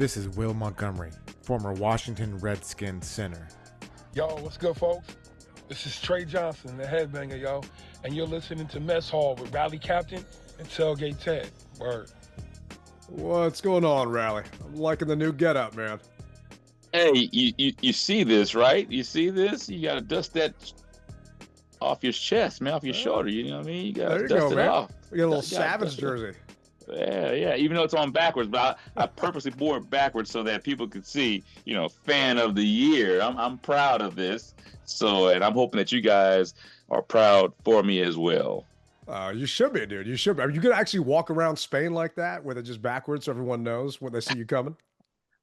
This is Will Montgomery, former Washington Redskins center. Yo, what's good, folks? This is Trey Johnson, the headbanger, yo, and you're listening to Mess Hall with Rally Captain and Tailgate Ted. Word. What's going on, Rally? I'm liking the new getup, man. Hey, you see this, right? You see this? You got to dust that off your chest, man, off your shoulder. You know what I mean? You got to dust it off. We got a little Savage jersey. Yeah. Even though it's on backwards, but I purposely wore it backwards so that people could see, fan of the year. I'm proud of this. And I'm hoping that you guys are proud for me as well. You should be, dude. You should be. Are you gonna actually walk around Spain like that with it just backwards so everyone knows when they see you coming?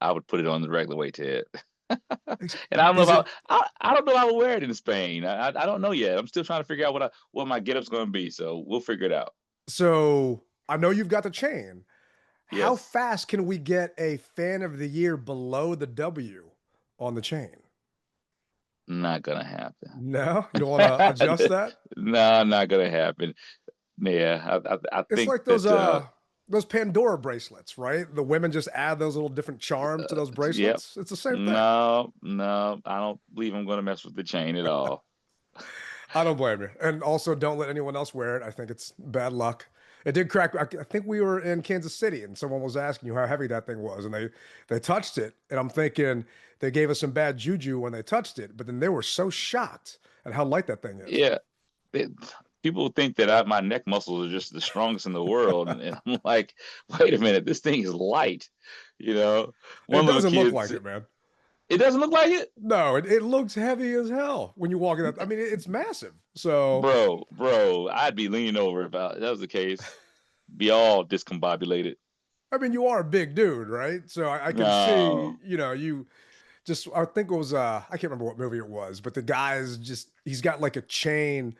I would put it on the regular way, Ted. And I don't know I don't know how to wear it in Spain. I don't know yet. I'm still trying to figure out what my getup's going to be. So we'll figure it out. So I know you've got the chain. Yes. How fast can we get a fan of the year below the W on the chain? Not gonna happen. No, you don't want to adjust that. No, not gonna happen. Yeah, I think it's like those Pandora bracelets, right? The women just add those little different charms to those bracelets. Yep. It's the same thing. No, I don't believe I'm going to mess with the chain at all. I don't blame you. And also don't let anyone else wear it. I think it's bad luck. It did crack. I think we were in Kansas City and someone was asking you how heavy that thing was. And they touched it. And I'm thinking they gave us some bad juju when they touched it. But then they were so shocked at how light that thing is. Yeah. People think that my neck muscles are just the strongest in the world. And I'm like, wait a minute, this thing is light. It doesn't look like it, man. It doesn't look like it? No, it looks heavy as hell when you walk in that. I mean, it's massive. So, bro, I'd be leaning over if that was the case. Be all discombobulated. I mean, you are a big dude, right? So I can see, you just, I think it was, I can't remember what movie it was, but the guy's he's got like a chain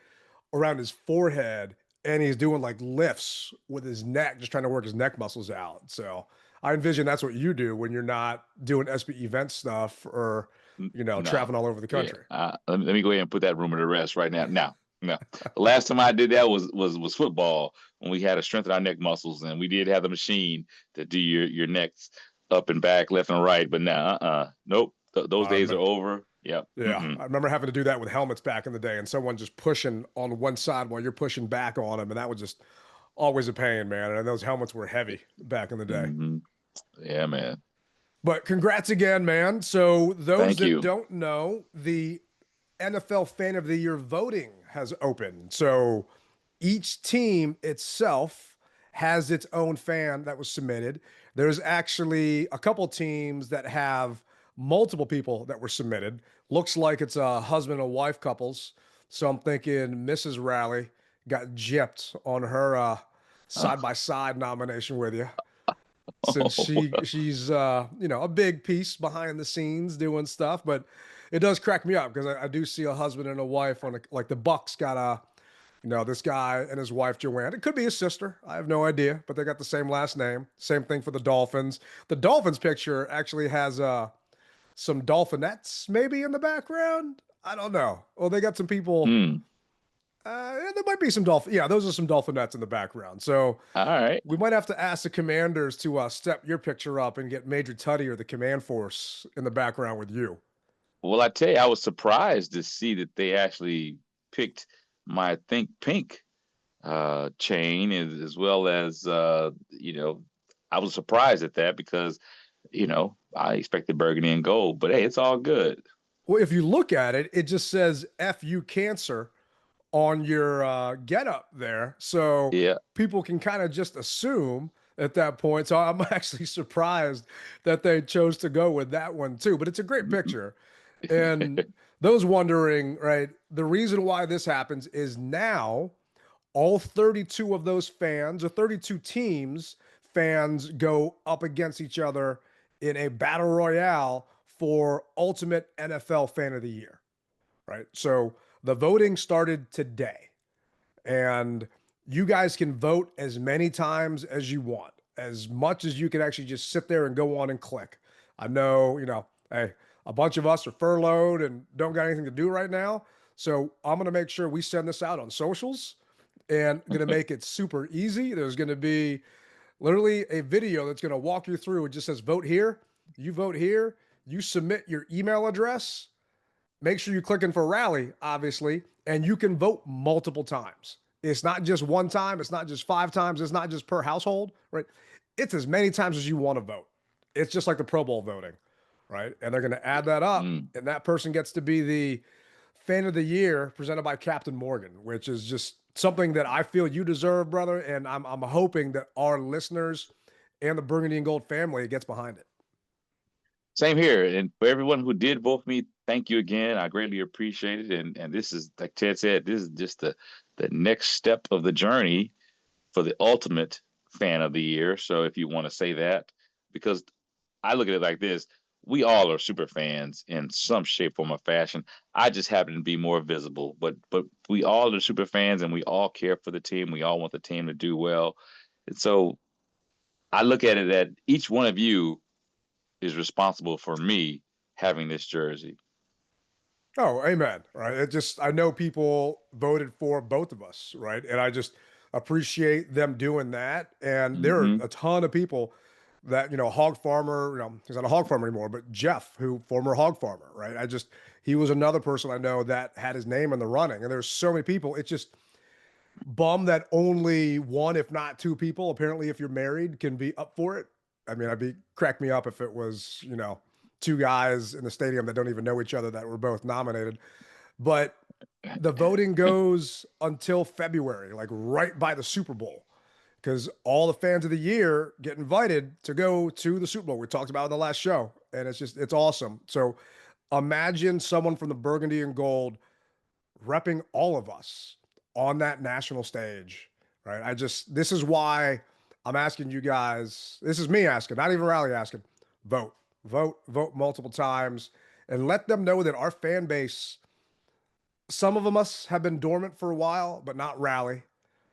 around his forehead and he's doing like lifts with his neck, just trying to work his neck muscles out. So I envision that's what you do when you're not doing SB event stuff or, traveling all over the country. Yeah. Let me go ahead and put that rumor to rest right now. No. The last time I did that was football when we had to strengthen our neck muscles and we did have the machine to do your necks up and back, left and right. But now, nope. Those days are over. Yep. Yeah. Mm-hmm. I remember having to do that with helmets back in the day and someone just pushing on one side while you're pushing back on them. And that was just always a pain, man. And those helmets were heavy back in the day. Mm-hmm. Yeah, man. But congrats again, man. So those that don't know, the NFL Fan of the Year voting has opened. So each team itself has its own fan that was submitted. There's actually a couple teams that have multiple people that were submitted. Looks like it's a husband and wife couples. So I'm thinking Mrs. Rally got gypped on her side-by-side nomination with you. Since she's a big piece behind the scenes doing stuff, but it does crack me up because I do see a husband and a wife on like the Bucks got this guy and his wife Joanne. It could be his sister. I have no idea, but they got the same last name. Same thing for the Dolphins. The Dolphins picture actually has some dolphinettes maybe in the background. I don't know. Well, they got some people. There might be some dolphin. Yeah, those are some dolphinettes in the background. So all right, we might have to ask the Commanders to step your picture up and get Major Tuddy or the Command Force in the background with you. Well, I tell you, I was surprised to see that they actually picked my Think Pink chain as well as I was surprised at that because I expected burgundy and gold, but hey, it's all good. Well, if you look at it, it just says "F-U Cancer" on your getup there. So people can kind of just assume at that point. So I'm actually surprised that they chose to go with that one too, but it's a great picture. And those wondering, right, the reason why this happens is now all 32 of those fans or 32 teams fans go up against each other in a battle royale for ultimate NFL fan of the year, right? So the voting started today, and you guys can vote as many times as you want, as much as you can actually just sit there and go on and click. I know, hey, a bunch of us are furloughed and don't got anything to do right now. So I'm going to make sure we send this out on socials and going to make it super easy. There's going to be literally a video that's going to walk you through. It just says vote here, you submit your email address, make sure you're clicking for rally, obviously, and you can vote multiple times. It's not just one time, it's not just 5 times, it's not just per household, right? It's as many times as you want to vote. It's just like the Pro Bowl voting, right? And they're going to add that up, and that person gets to be the fan of the year presented by Captain Morgan, which is just something that I feel you deserve, brother. And I'm hoping that our listeners and the Burgundy and Gold family gets behind it. Same here. And for everyone who did vote for me, thank you again. I greatly appreciate it. And this is, like Ted said, this is just the next step of the journey for the ultimate fan of the year. So if you want to say that, because I look at it like this, we all are super fans in some shape, form, or fashion. I just happen to be more visible, but we all are super fans, and we all care for the team. We all want the team to do well. And so I look at it that each one of you is responsible for me having this jersey. Oh, amen. Right. It just, I know people voted for both of us, right? And I just appreciate them doing that. And there are a ton of people that, hog farmer, he's not a hog farmer anymore, but Jeff, who former hog farmer, right? He was another person I know that had his name in the running. And there's so many people. It's just bum that only one, if not 2 people, apparently, if you're married, can be up for it. I mean, crack me up if it was, 2 guys in the stadium that don't even know each other that were both nominated. But the voting goes until February, like right by the Super Bowl, because all the fans of the year get invited to go to the Super Bowl. We talked about it in the last show, and it's awesome. So imagine someone from the Burgundy and Gold repping all of us on that national stage, right? This is why I'm asking you guys, this is me asking, not even Rally asking, vote multiple times, and let them know that our fan base, some of us have been dormant for a while, but not Rally,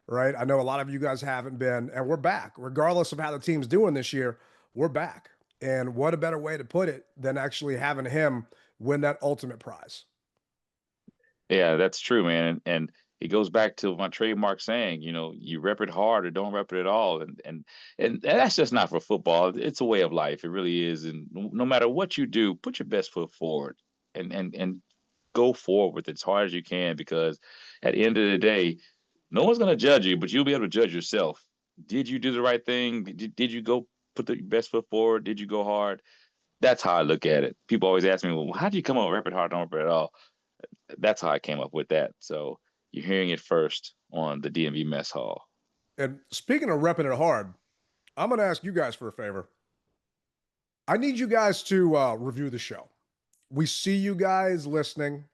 right? I know a lot of you guys haven't been, and we're back. Regardless of how the team's doing this year, we're back. And what a better way to put it than actually having him win that ultimate prize. Yeah, that's true, man. And it goes back to my trademark saying, you rep it hard or don't rep it at all. And that's just not for football. It's a way of life. It really is. And no matter what you do, put your best foot forward and go forward with it as hard as you can, because at the end of the day, no one's going to judge you, but you'll be able to judge yourself. Did you do the right thing? Did you go put the best foot forward? Did you go hard? That's how I look at it. People always ask me, well, how do you come up with rep it hard, don't rep it at all? That's how I came up with that. So you're hearing it first on the DMV Mess Hall. And speaking of repping it hard, I'm going to ask you guys for a favor. I need you guys to review the show. We see you guys listening.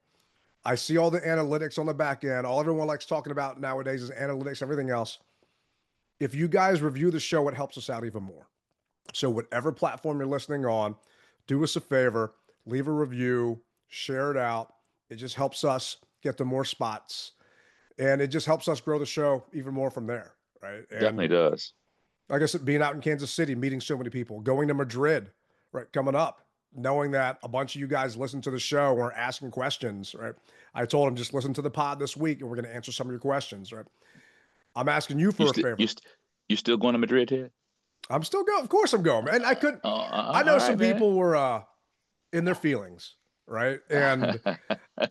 I see all the analytics on the back end. All everyone likes talking about nowadays is analytics, everything else. If you guys review the show, it helps us out even more. So whatever platform you're listening on, do us a favor, leave a review, share it out. It just helps us get to more spots, and it just helps us grow the show even more from there, right? And definitely does. Like I said, being out in Kansas City, meeting so many people, going to Madrid, right, coming up, knowing that a bunch of you guys listen to the show or asking questions, right? I told them, just listen to the pod this week, and we're going to answer some of your questions, right? I'm asking you for a favor. You still going to Madrid, Ted? I'm still going. Of course I'm going, man. I know some people were in their feelings, right? And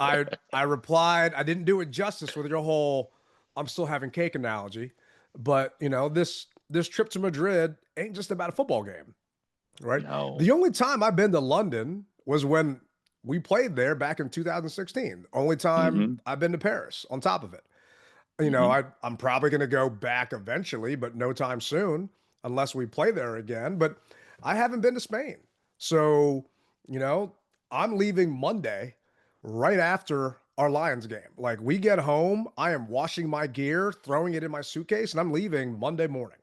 I replied, I didn't do it justice with your whole I'm still having cake analogy, but this trip to Madrid ain't just about a football game, right? No. The only time I've been to London was when we played there back in 2016. Only time I've been to Paris on top of it. I'm probably going to go back eventually, but no time soon unless we play there again. But I haven't been to Spain. So, I'm leaving Monday right after our Lions game. Like, we get home, I am washing my gear, throwing it in my suitcase, and I'm leaving Monday morning.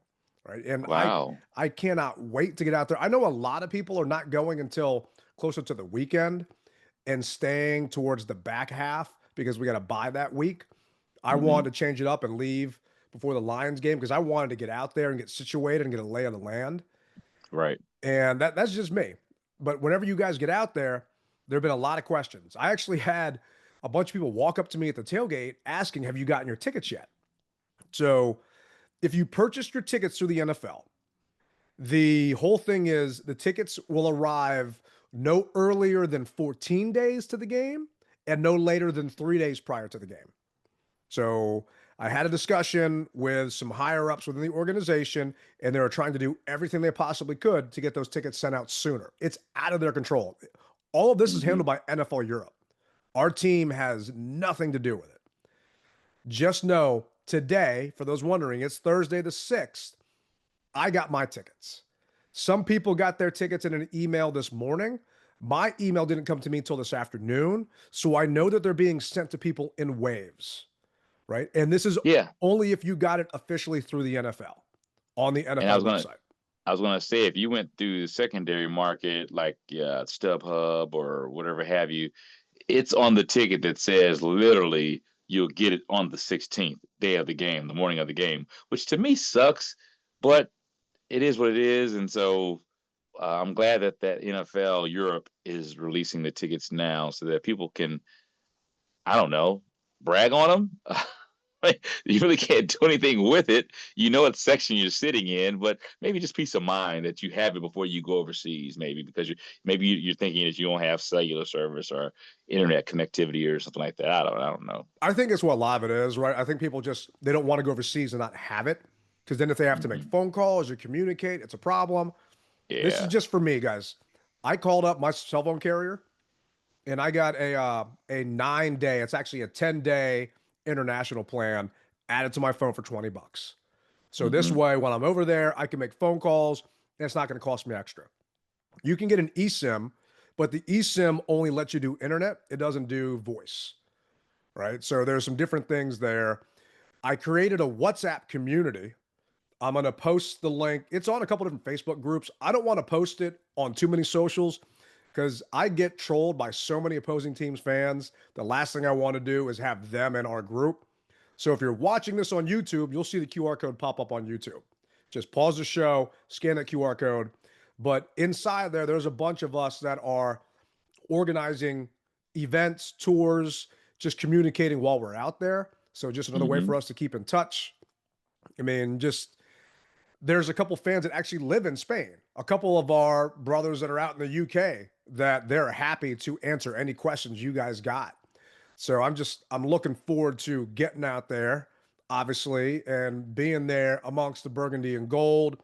Right. And wow. I cannot wait to get out there. I know a lot of people are not going until closer to the weekend and staying towards the back half because we got to buy that week. I wanted to change it up and leave before the Lions game because I wanted to get out there and get situated and get a lay of the land. Right. And that's just me. But whenever you guys get out there have been a lot of questions. I actually had a bunch of people walk up to me at the tailgate asking, have you gotten your tickets yet? So if you purchased your tickets through the NFL, The whole thing is the tickets will arrive no earlier than 14 days to the game and no later than 3 days prior to the game. So I had a discussion with some higher ups within the organization, and they were trying to do everything they possibly could to get those tickets sent out sooner. It's out of their control. All of this is handled by NFL Europe. Our team has nothing to do with it. Just know today, for those wondering, it's Thursday the 6th. I got my tickets. Some people got their tickets in an email this morning. My email didn't come to me until this afternoon. So I know that they're being sent to people in waves, right? And this is only if you got it officially through the NFL on the NFL website. I was gonna say, if you went through the secondary market, like StubHub or whatever have you, it's on the ticket that says literally you'll get it on the 16th day of the game, the morning of the game, which to me sucks, but it is what it is. And so I'm glad that NFL Europe is releasing the tickets now so that people can, I don't know, brag on them. You really can't do anything with it. You know what section you're sitting in, but maybe just peace of mind that you have it before you go overseas, maybe because you're thinking that you don't have cellular service or internet connectivity or something like that. I don't know. I think it's what a lot of it is, right? I think people they don't want to go overseas and not have it, because then if they have to make phone calls or communicate, it's a problem. Yeah. This is just for me, guys. I called up my cell phone carrier and I got a 9-day, it's actually a 10-day international plan added to my phone for $20. So this way, when I'm over there, I can make phone calls and it's not going to cost me extra. You can get an eSIM, but the eSIM only lets you do internet. It doesn't do voice, right? So there's some different things there. I created a WhatsApp community. I'm going to post the link. It's on a couple different Facebook groups. I don't want to post it on too many socials because I get trolled by so many opposing teams fans. The last thing I want to do is have them in our group. So if you're watching this on YouTube, you'll see the QR code pop up on YouTube. Just pause the show, scan that QR code. But inside there, there's a bunch of us that are organizing events, tours, just communicating while we're out there. So just another way for us to keep in touch. I mean, there's a couple fans that actually live in Spain. A couple of our brothers that are out in the UK that they're happy to answer any questions you guys got. So I'm looking forward to getting out there, obviously, and being there amongst the burgundy and gold.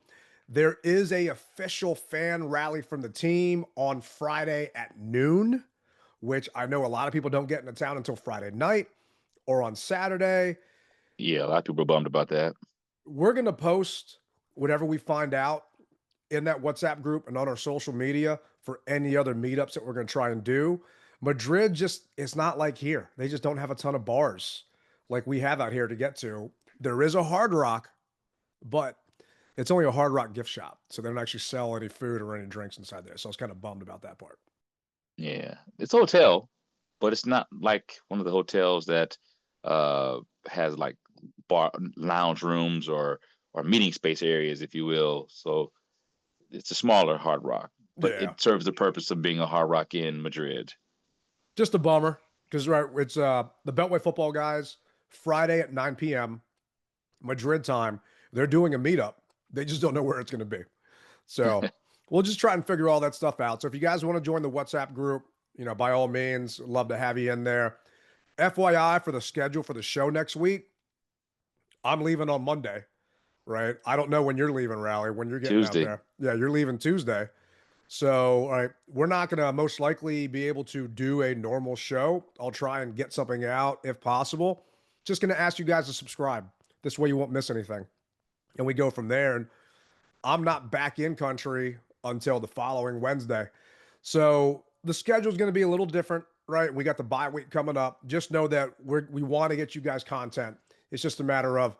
There is a official fan rally from the team on Friday at noon, which I know a lot of people don't get into town until Friday night or on Saturday. Yeah, a lot of people are bummed about that. We're going to post whatever we find out in that WhatsApp group and on our social media for any other meetups that we're going to try and do. Madrid it's not like here. They just don't have a ton of bars like we have out here to get to. There is a Hard Rock, but it's only a Hard Rock gift shop. So they don't actually sell any food or any drinks inside there. So I was kind of bummed about that part. Yeah, it's a hotel, but it's not like one of the hotels that has like bar lounge rooms or meeting space areas, if you will. So it's a smaller Hard Rock, but it serves the purpose of being a Hard Rock in Madrid. Just a bummer because it's the Beltway football guys Friday at 9 p.m. Madrid time. They're doing a meetup. They just don't know where it's going to be. So we'll just try and figure all that stuff out. So if you guys want to join the WhatsApp group, by all means, love to have you in there. FYI for the schedule for the show next week, I'm leaving on Monday, right? I don't know when you're leaving, Rally, when you're getting Tuesday. out there. Yeah, you're leaving Tuesday. So, all right, we're not going to most likely be able to do a normal show. I'll try and get something out if possible. Just going to ask you guys to subscribe. This way you won't miss anything. And we go from there. And I'm not back in country until the following Wednesday. So the schedule is going to be a little different, right? We got the bye week coming up. Just know that we want to get you guys content. It's just a matter of,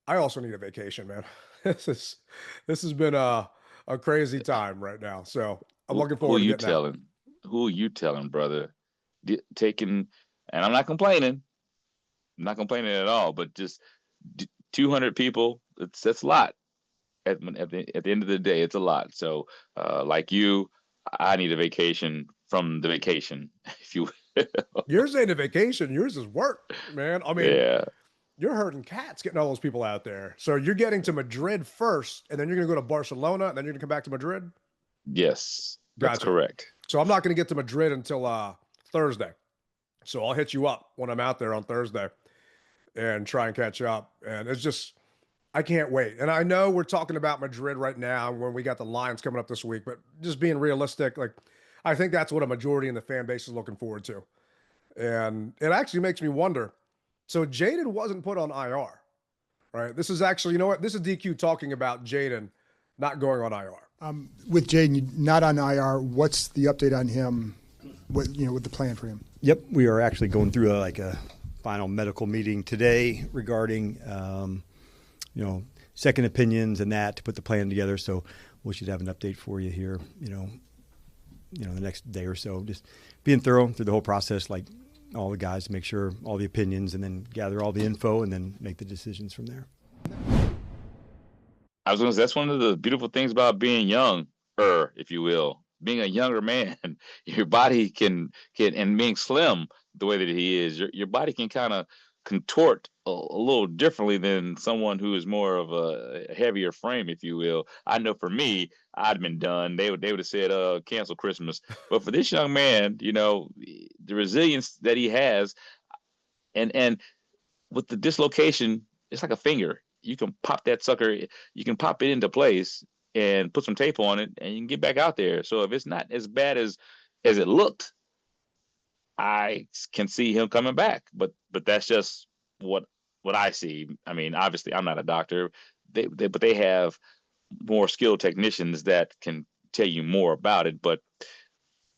I also need a vacation, man. This has been a crazy time right now. So I'm looking forward to getting out. Who are you telling, brother? And I'm not complaining. I'm not complaining at all, but just 200 people, that's a lot. At the end of the day, it's a lot. So like you, I need a vacation from the vacation, if you will. Yours ain't a vacation. Yours is work, man. I mean, you're herding cats getting all those people out there. So you're getting to Madrid first, and then you're going to go to Barcelona, and then you're going to come back to Madrid? Yes, that's Gotcha. correct. So I'm not going to get to Madrid until Thursday. So I'll hit you up when I'm out there on Thursday and try and catch up. And it's just, I can't wait. And I know we're talking about Madrid right now when we got the Lions coming up this week, but just being realistic, like, I think that's what a majority in the fan base is looking forward to. And it actually makes me wonder. So Jayden wasn't put on IR, right? This is actually, you know what? This is DQ talking about Jayden not going on IR. With Jayden not on IR, what's the update on him? What, with the plan for him? Yep, we are actually going through a final medical meeting today regarding, second opinions and that to put the plan together. So we should have an update for you here, the next day or so. Just being thorough through the whole process, like all the guys, to make sure all the opinions and then gather all the info and then make the decisions from there. I was going to say, that's one of the beautiful things about being younger, if you will. Being a younger man, your body can and being slim the way that he is, your body can kind of contort a little differently than someone who is more of a heavier frame, if you will. I know for me, I'd been done. They would have said, cancel Christmas. But for this young man, the resilience that he has, and with the dislocation, it's like a finger. You can pop that sucker, you can pop it into place and put some tape on it, and you can get back out there. So if it's not as bad as it looked, I can see him coming back. But that's just what I see. I mean, obviously, I'm not a doctor. But they have more skilled technicians that can tell you more about it. But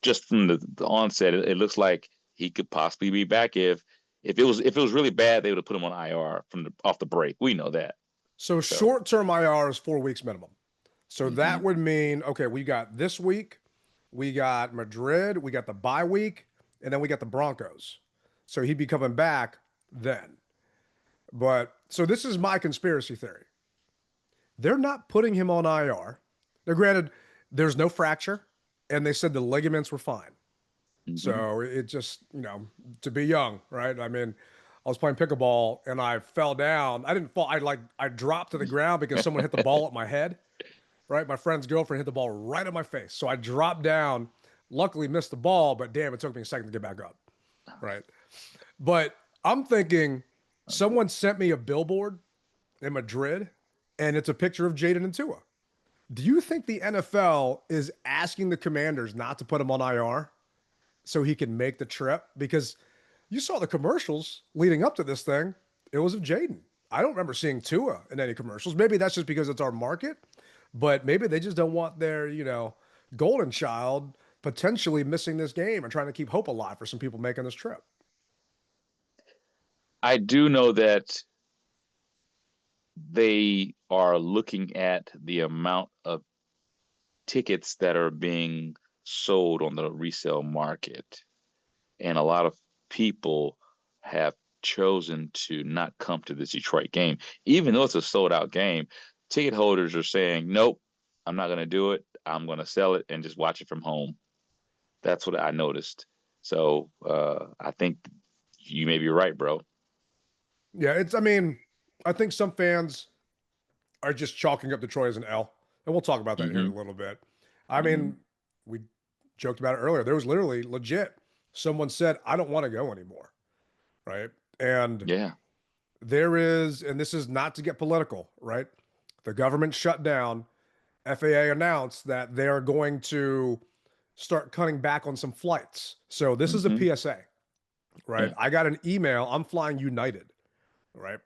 just from the onset, it looks like he could possibly be back. If it was really bad, they would have put him on IR off the break. We know that. So short-term IR is 4 weeks minimum. So that would mean, okay, we got this week, we got Madrid, we got the bye week, and then we got the Broncos. So he'd be coming back then. But so this is my conspiracy theory. They're not putting him on IR. Now, granted, there's no fracture, and they said the ligaments were fine. So it just, to be young, right? I mean, I was playing pickleball and I fell down. I didn't fall. I dropped to the ground because someone hit the ball at my head. Right, my friend's girlfriend hit the ball right at my face, so I dropped down. Luckily, missed the ball, but damn, it took me a second to get back up. Right, but I'm thinking someone sent me a billboard in Madrid, and it's a picture of Jayden and Tua. Do you think the NFL is asking the Commanders not to put him on IR so he can make the trip? Because you saw the commercials leading up to this thing. It was of Jayden. I don't remember seeing Tua in any commercials. Maybe that's just because it's our market. But maybe they just don't want their, golden child potentially missing this game and trying to keep hope alive for some people making this trip. I do know that they are looking at the amount of tickets that are being sold on the resale market. And a lot of people have chosen to not come to this Detroit game, even though it's a sold out game. Ticket holders are saying, nope, I'm not going to do it. I'm going to sell it and just watch it from home. That's what I noticed. So I think you may be right, bro. Yeah, I think some fans are just chalking up Detroit as an L. And we'll talk about that here in a little bit. I mean, we joked about it earlier. There was literally legit. Someone said, I don't want to go anymore. Right. And there is, and this is not to get political, right? The government shut down. FAA announced that they are going to start cutting back on some flights. So this is a PSA, right? I got an email. I'm flying United, right?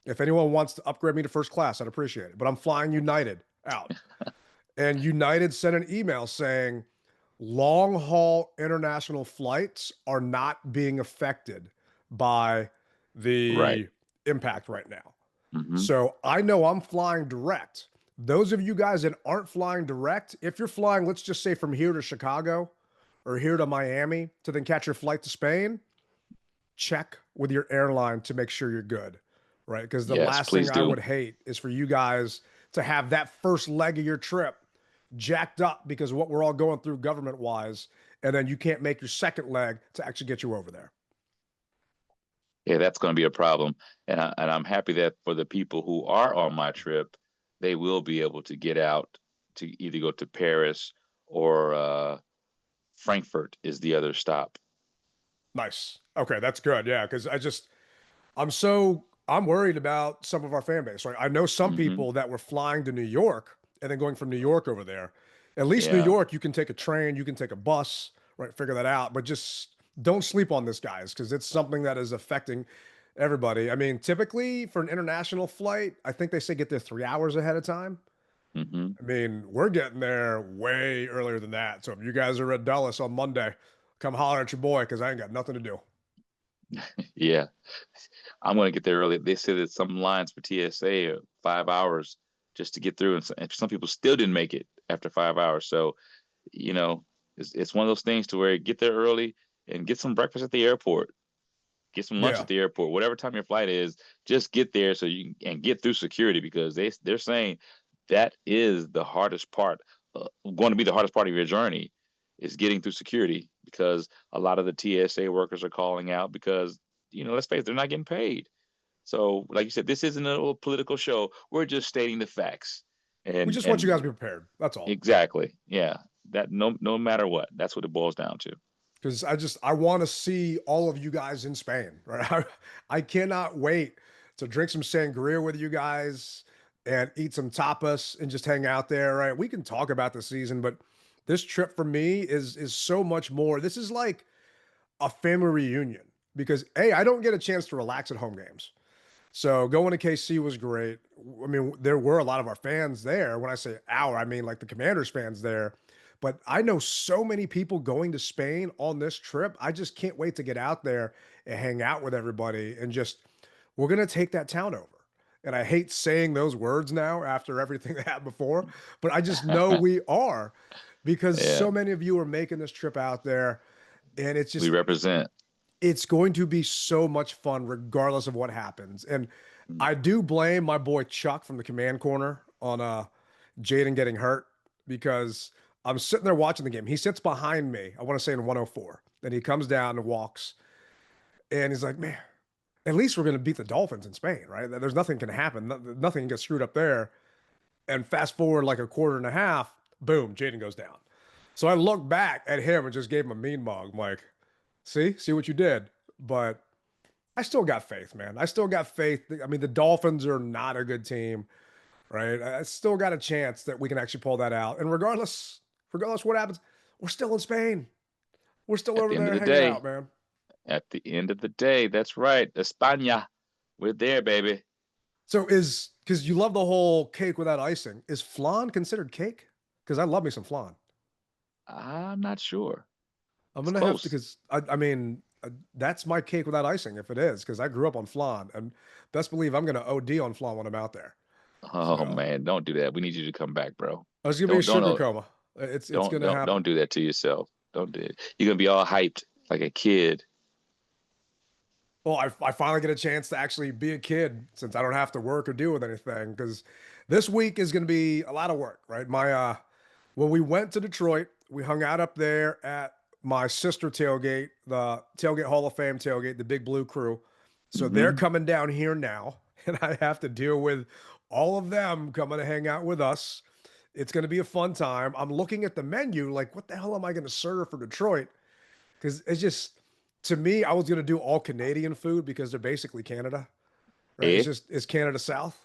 If anyone wants to upgrade me to first class, I'd appreciate it. But I'm flying United out. And United sent an email saying long-haul international flights are not being affected by the impact right now. So I know I'm flying direct. Those of you guys that aren't flying direct, if you're flying, let's just say from here to Chicago or here to Miami to then catch your flight to Spain, check with your airline to make sure you're good, right? Because the last thing I would hate is for you guys to have that first leg of your trip jacked up because of what we're all going through government-wise, and then you can't make your second leg to actually get you over there. Yeah, that's going to be a problem. And I'm happy that for the people who are on my trip, they will be able to get out to either go to Paris or Frankfurt is the other stop. Nice. Okay, that's good. Yeah, because I'm worried about some of our fan base. Right, I know some Hmm. people that were flying to New York and then going from New York over there. At least New Yeah. York, you can take a train, you can take a bus, right? Figure that out. But just don't sleep on this, guys, because it's something that is affecting everybody. I mean, typically for an international flight, I think they say get there 3 hours ahead of time. Hmm. I mean, we're getting there way earlier than that. So if you guys are at Dulles on Monday, come holler at your boy because I ain't got nothing to do. Yeah. I'm going to get there early. They said that some lines for TSA are 5 hours just to get through, and some people still didn't make it after 5 hours. So, you know, it's one of those things to where get there early and get some breakfast at the airport, get some lunch Yeah. at the airport, whatever time your flight is. Just get there so you can and get through security because they're saying that is the hardest part, going to be the hardest part of your journey, is getting through security because a lot of the TSA workers are calling out because let's face it, they're not getting paid. So, like you said, this isn't a little political show. We're just stating the facts. We And just want you and guys to be prepared. That's all. exactly, yeah. That no matter what, that's what it boils down to. Because I want to see all of you guys in Spain, right? I cannot wait to drink some sangria with you guys and eat some tapas and just hang out there, right? We can talk about the season, but this trip for me is so much more. This is like a family reunion because I don't get a chance to relax at home games. So going to KC was great. I mean, there were a lot of our fans there. When I say our, I mean like the Commanders fans there. But I know so many people going to Spain on this trip. I just can't wait to get out there and hang out with everybody and just we're gonna take that town over. And I hate saying those words now after everything that happened before, but I just know we are because Yeah, so many of you are making this trip out there. And we represent. it's going to be so much fun regardless of what happens. And Mm. I do blame my boy Chuck from the command corner on Jayden getting hurt because I'm sitting there watching the game. He sits behind me, I want to say in 104. Then he comes down and walks and he's like, "Man, at least we're going to beat the Dolphins in Spain, right? There's nothing can happen. Nothing can get screwed up there." And fast forward like a quarter and a half, boom, Jayden goes down. So I look back at him and just gave him a mean mug. I'm like, see what you did. But I still got faith, man. I still got faith. I mean, the Dolphins are not a good team, right? I still got a chance that we can actually pull that out. And regardless what happens, we're still in Spain. We're still At over the end of there the hanging out, day, man. that's right. España, we're there, baby. So is because you love the whole cake without icing. Is flan considered cake? Because I love me some flan. I'm not sure. I'm It's gonna have to close. because I mean that's my cake without icing if it is because I grew up on flan and best believe I'm gonna OD on flan when I'm out there. Oh So man, don't do that. We need you to come back, bro. I was gonna be a Don't sugar know. coma. It's gonna happen. Don't do that to yourself. Don't do it. You're gonna be all hyped like a kid. Well, I finally get a chance to actually be a kid since I don't have to work or deal with anything because this week is gonna be a lot of work, right? My when we went to Detroit, we hung out up there at my sister tailgate, the Tailgate Hall of Fame tailgate, the Big Blue Crew. So they're Hmm. coming down here now, and I have to deal with all of them coming to hang out with us. It's going to be a fun time. I'm looking at the menu, like, what the hell am I going to serve for Detroit? Because it's just, to me, I was going to do all Canadian food because they're basically Canada, right? Eh? It's Canada South.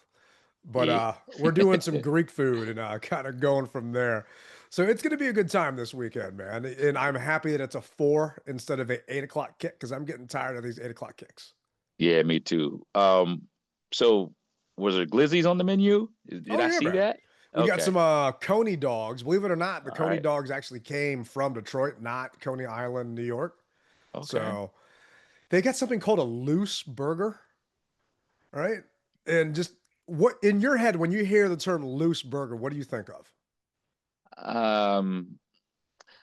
But Eh? we're doing some Greek food and kind of going from there. So it's going to be a good time this weekend, man. And I'm happy that it's a 4 instead of a 8 o'clock kick because I'm getting tired of these 8 o'clock kicks. Yeah, me too. So was there glizzies on the menu? Did Oh I yeah, see man. that? We got Okay. some Coney dogs. Believe it or not, the All Coney right. dogs actually came from Detroit, not Coney Island, New York. Okay. So they got something called a loose burger, right? And just what in your head when you hear the term loose burger, what do you think of? Um,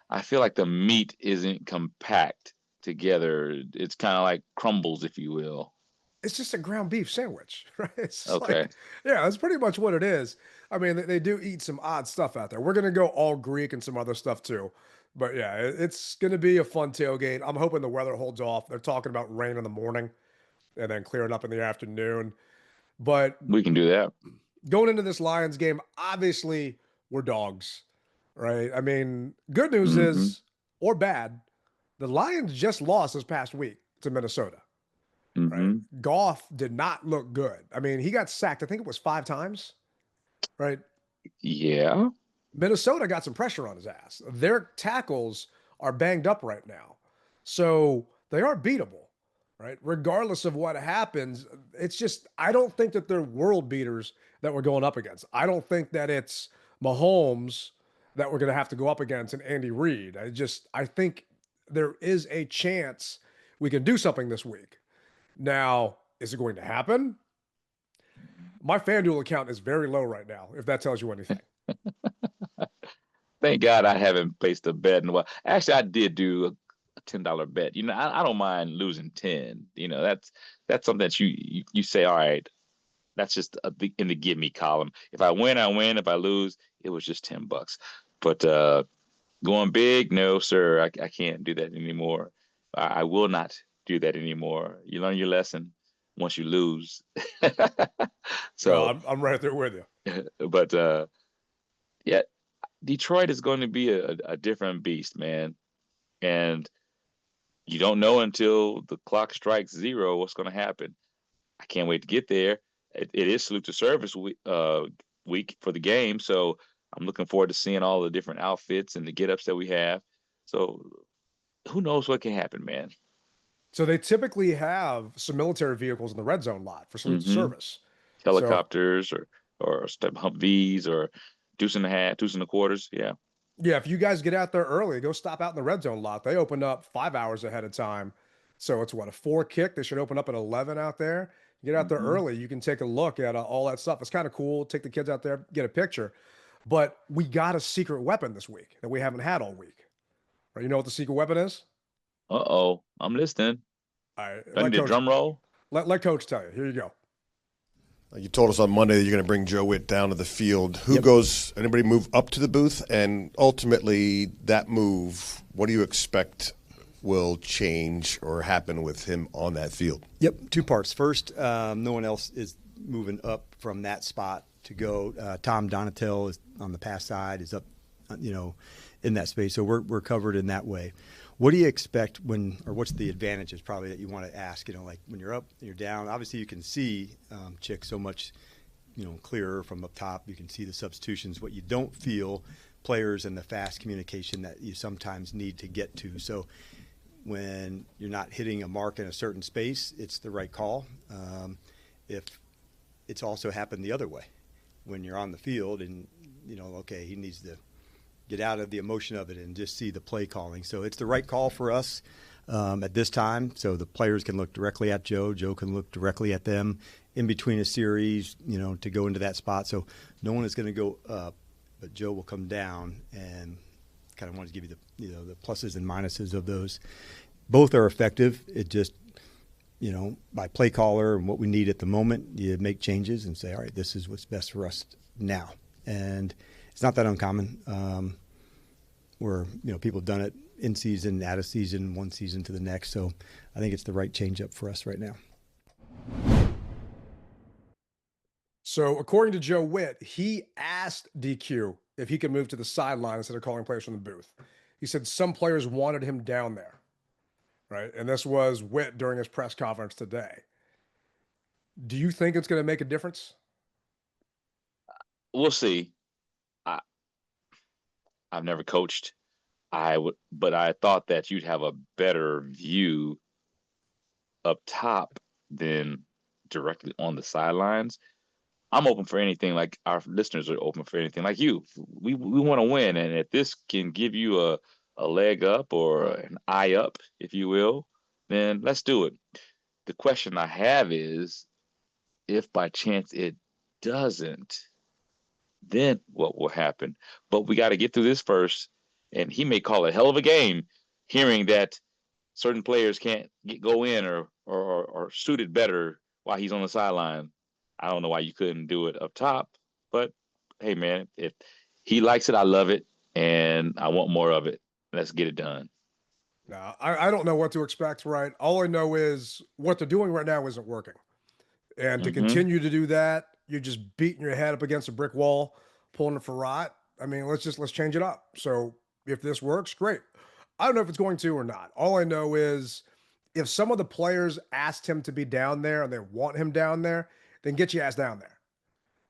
I feel like the meat isn't compact together. It's kind of like crumbles, if you will. It's just a ground beef sandwich, right? It's just Okay. like, yeah, that's pretty much what it is. I mean, they do eat some odd stuff out there. We're gonna go all Greek and some other stuff too. But yeah, it's gonna be a fun tailgate. I'm hoping the weather holds off. They're talking about rain in the morning. and then clear it up in the afternoon. But We can do that. going into this Lions game, obviously we're dogs, right? I mean, good news is, or bad, the Lions just lost this past week to Minnesota, right? Goff did not look good. I mean, he got sacked, I think it was 5 times, right? Yeah. Minnesota got some pressure on his ass. Their tackles are banged up right now. So they are beatable, right? Regardless of what happens, it's just, I don't think that they're world beaters that we're going up against. I don't think that it's Mahomes that we're going to have to go up against and Andy Reid. I think there is a chance we can do something this week. Now, is it going to happen? My FanDuel account is very low right now, if that tells you anything. Thank God I haven't placed a bet in a while. Actually, I did do a $10 bet. You know, I don't mind losing 10. You know, that's something that you say, all right, that's just in the give me column. If I win, I win. If I lose, it was just $10. But going big, no, sir, I can't do that anymore. I will not do that anymore. You learn your lesson once you lose. So no, I'm right there with you. But yeah, Detroit is going to be a different beast, man. And you don't know until the clock strikes 0 what's going to happen. I can't wait to get there. It is salute to service week for the game, so I'm looking forward to seeing all the different outfits and the get-ups that we have. So who knows what can happen, man. So they typically have some military vehicles in the red zone lot for salute to service. Helicopters or Humvees or deuce and a half, deuce and a quarters. Yeah. Yeah, if you guys get out there early, go stop out in the red zone lot. They open up 5 hours ahead of time. So it's what, a 4 kick? They should open up at 11 out there. You get out there early, you can take a look at all that stuff. It's kind of cool. Take the kids out there, get a picture. But we got a secret weapon this week that we haven't had all week. Right? You know what the secret weapon is? Uh-oh, I'm listening. All right. I need a drum roll. Let Coach tell you. Here you go. You told us on Monday that you're going to bring Joe Witt down to the field. Who goes, anybody move up to the booth? And ultimately, that move, what do you expect will change or happen with him on that field? Yep, 2 parts. First, no one else is moving up from that spot to go. Tom Donatel is on the pass side, is up, in that space. So we're covered in that way. What do you expect what's the advantages probably that you want to ask, like when you're up, you're down, obviously you can see Chick so much, clearer from up top. You can see the substitutions. What you don't feel, players and the fast communication that you sometimes need to get to. So when you're not hitting a mark in a certain space, it's the right call. If it's also happened the other way, when you're on the field and, okay, he needs to get out of the emotion of it and just see the play calling. So it's the right call for us at this time. So the players can look directly at Joe. Joe can look directly at them in between a series, to go into that spot. So no one is going to go up, but Joe will come down and kind of want to give you the pluses and minuses of those. Both are effective. It just, by play caller and what we need at the moment, you make changes and say, all right, this is what's best for us now. And it's not that uncommon where, people have done it in season, out of season, one season to the next. So I think it's the right change up for us right now. So according to Joe Witt, he asked DQ if he could move to the sideline instead of calling players from the booth. He said some players wanted him down there, right? And this was Witt during his press conference today. Do you think it's going to make a difference? We'll see. I've never coached. But I thought that you'd have a better view up top than directly on the sidelines. I'm open for anything. Like our listeners are open for anything. Like you, we want to win, and if this can give you a leg up or an eye up, if you will, then let's do it. The question I have is, if by chance it doesn't, then what will happen? But we got to get through this first, and he may call a hell of a game, hearing that certain players can't go in or suited better while he's on the sideline. I don't know why you couldn't do it up top, but hey, man, if he likes it, I love it, and I want more of it. Let's get it done. No, I don't know what to expect, right? All I know is what they're doing right now isn't working. And to Mm-hmm. continue to do that, you're just beating your head up against a brick wall, pulling it for rot. I mean, let's change it up. So if this works, great. I don't know if it's going to or not. All I know is if some of the players asked him to be down there and they want him down there, then get your ass down there.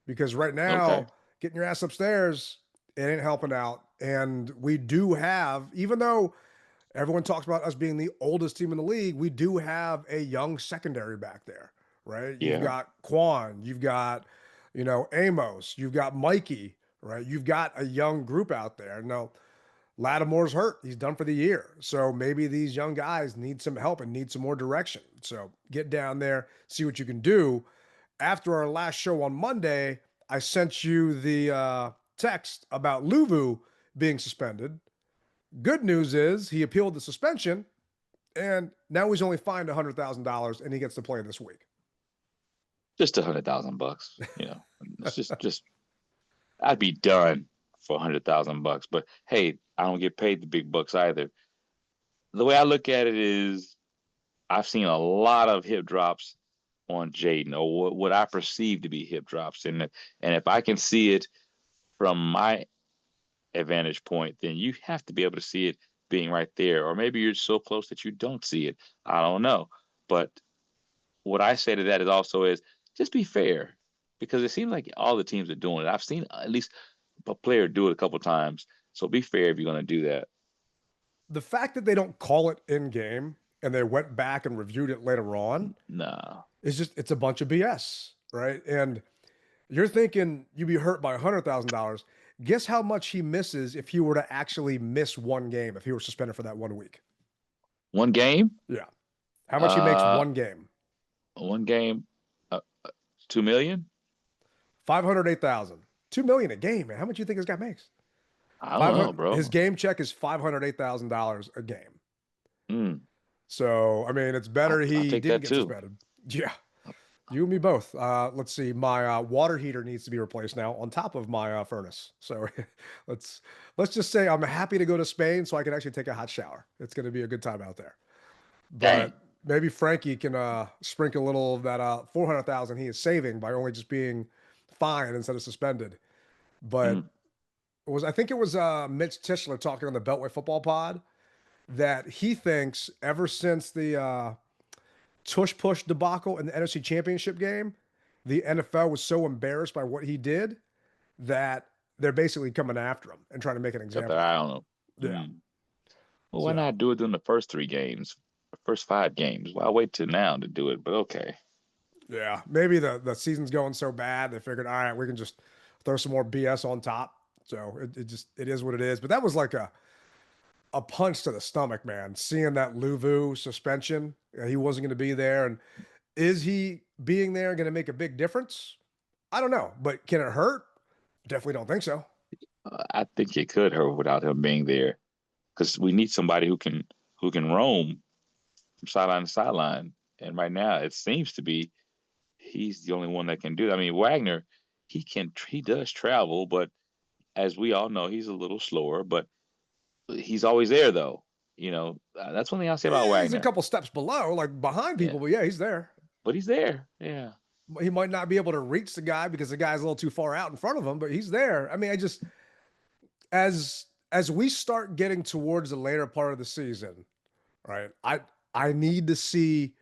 Because right Okay. now, getting your ass upstairs, it ain't helping out. And we do have, even though everyone talks about us being the oldest team in the league, we do have a young secondary back there, right? You've Yeah. got Quan, you've got, Amos, you've got Mikey, right? You've got a young group out there. Now, Lattimore's hurt. He's done for the year. So maybe these young guys need some help and need some more direction. So get down there, see what you can do. After our last show on Monday, I sent you the text about Luvu being suspended. Good news is he appealed the suspension, and now he's only fined $100,000, and he gets to play this week. Just $100,000, It's just I'd be done for $100,000. But hey, I don't get paid the big bucks either. The way I look at it is, I've seen a lot of hip drops on Jayden, or what I perceive to be hip drops, and if I can see it from my advantage point, then you have to be able to see it being right there, or maybe you're so close that you don't see it. I don't know, but what I say to that is just be fair, because it seems like all the teams are doing it. I've seen at least a player do it a couple times, so be fair if you're going to do that. The fact that they don't call it in game and they went back and reviewed it later on, No, it's a bunch of BS, right? And you're thinking you'd be hurt by $100,000. Guess how much he misses if he were to actually miss one game, if he were suspended for that 1 week? one game. Yeah. How much he makes one game? One game, 2 million. 508,000. 2 million a game, man. How much do you think this guy makes? I don't know, bro. His game check is $508,000 a game. Mm. So, I mean, it's better he take didn't that get too. suspended. Yeah. You and me both. Let's see. My water heater needs to be replaced now on top of my furnace. So let's just say I'm happy to go to Spain so I can actually take a hot shower. It's going to be a good time out there. Dang. But maybe Frankie can sprinkle a little of that 400,000 he is saving by only just being fined instead of suspended. But I think it was Mitch Tischler talking on the Beltway Football Pod that he thinks ever since the tush push debacle in the NFC Championship game, the NFL was so embarrassed by what he did that they're basically coming after him and trying to make an example. I don't know. Yeah. Well, why not do it in the first 3 games, first 5 games? Why wait till now to do it? But okay. Yeah, maybe the season's going so bad they figured, all right, we can just throw some more BS on top. So it is what it is. But that was like a punch to the stomach, man. Seeing that Luvu suspension, he wasn't going to be there, and is he being there going to make a big difference? I don't know, but can it hurt? Definitely don't think so. I think it could hurt without him being there, because we need somebody who can roam from sideline to sideline. And right now, it seems to be he's the only one that can do that. I mean, Wagner, he does travel, but as we all know, he's a little slower, but he's always there, though. That's one thing I'll say about Wagner. He's a couple steps below, like behind people, but yeah, he's there. But he's there, yeah. He might not be able to reach the guy because the guy's a little too far out in front of him, but he's there. I mean, as we start getting towards the later part of the season, right? I need to see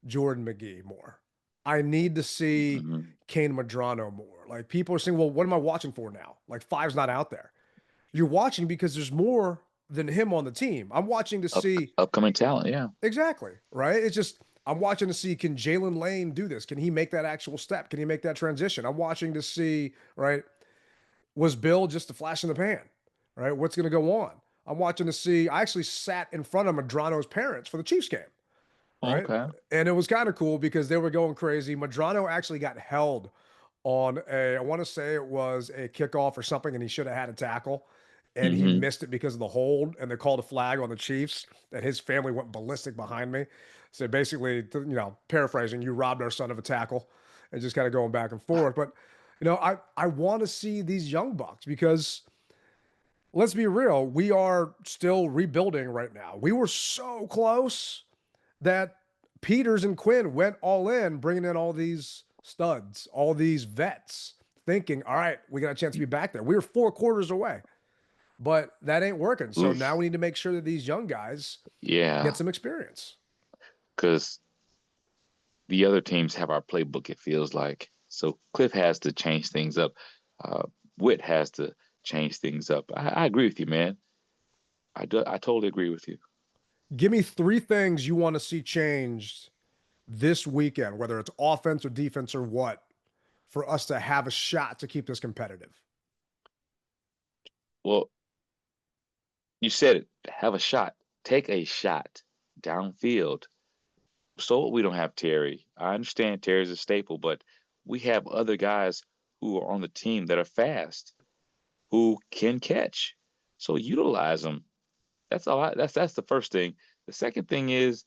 Jordan McGee more. I need to see Kane Madrano more. Like, people are saying, well, what am I watching for now? Like, 5's not out there. You're watching because there's more than him on the team. I'm watching to see upcoming talent. Yeah, exactly. Right. It's just, I'm watching to see, can Jalen Lane do this? Can he make that actual step? Can he make that transition? I'm watching to see, right, was Bill just a flash in the pan? Right. What's going to go on? I'm watching to see, I actually sat in front of Madrano's parents for the Chiefs game. Right. Okay. And it was kind of cool because they were going crazy. Madrano actually got held on I want to say it was a kickoff or something, and he should have had a tackle. And he missed it because of the hold, and they called a flag on the Chiefs, and his family went ballistic behind me. So basically, paraphrasing, you robbed our son of a tackle, and just kind of going back and forth. But, I want to see these young bucks because let's be real. We are still rebuilding right now. We were so close that Peters and Quinn went all in, bringing in all these studs, all these vets, thinking, all right, we got a chance to be back there. We were 4 quarters away, but that ain't working. So Oof. now we need to make sure that these young guys Yeah, get some experience. because the other teams have our playbook, it feels like. So Cliff has to change things up. Uh, Witt has to change things up. I agree with you, man. I totally agree with you. Give me 3 things you want to see changed this weekend, whether it's offense or defense or what, for us to have a shot to keep this competitive. Well, you said it. Have a shot. Take a shot downfield. So we don't have Terry. I understand Terry's a staple, but we have other guys who are on the team that are fast, who can catch. So utilize them. That's all. That's the first thing. The second thing is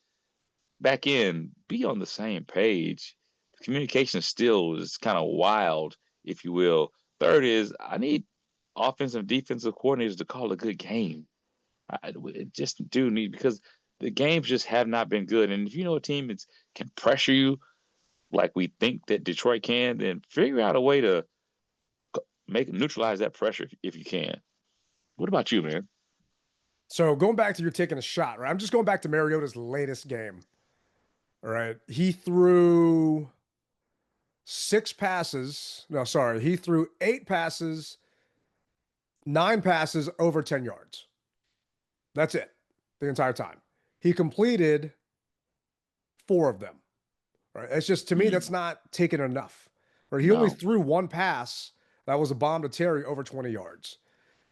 back in, be on the same page. Communication still is kind of wild, if you will. Third is I need offensive defensive coordinators to call a good game. I just do need, because the games just have not been good. And if you know a team that can pressure you like we think that Detroit can, then figure out a way to neutralize that pressure if you can. What about you, man? So going back to you're taking a shot, right? I'm just going back to Mariota's latest game. All right. He threw 6 passes. No, sorry. He threw 8 passes, 9 passes over 10 yards. That's it the entire time. He completed 4 of them. Right. It's just, to me, that's not taking enough. Right. He only threw 1 pass. That was a bomb to Terry over 20 yards.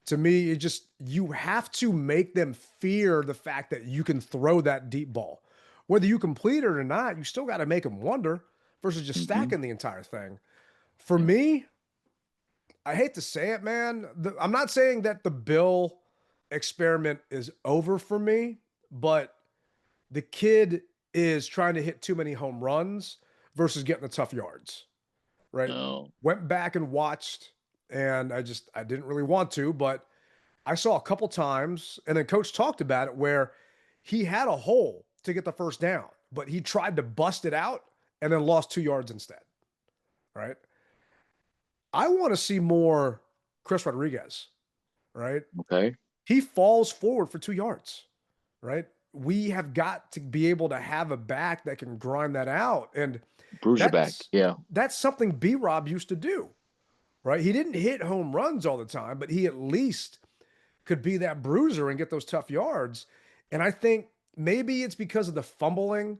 To me, you have to make them fear the fact that you can throw that deep ball. Whether you complete it or not, you still got to make them wonder versus just stacking the entire thing. For me, I hate to say it, man. I'm not saying that the Bill experiment is over for me, but the kid is trying to hit too many home runs versus getting the tough yards, right? No. Went back and watched, and I didn't really want to, but I saw a couple times, and then coach talked about it, where he had a hole to get the first down, but he tried to bust it out and then lost 2 yards instead, right? I want to see more Chris Rodriguez, right? Okay. He falls forward for 2 yards, right? We have got to be able to have a back that can grind that out. And Bruise your back. Yeah. That's something B-Rob used to do, right? He didn't hit home runs all the time, but he at least could be that bruiser and get those tough yards. And I think maybe it's because of the fumbling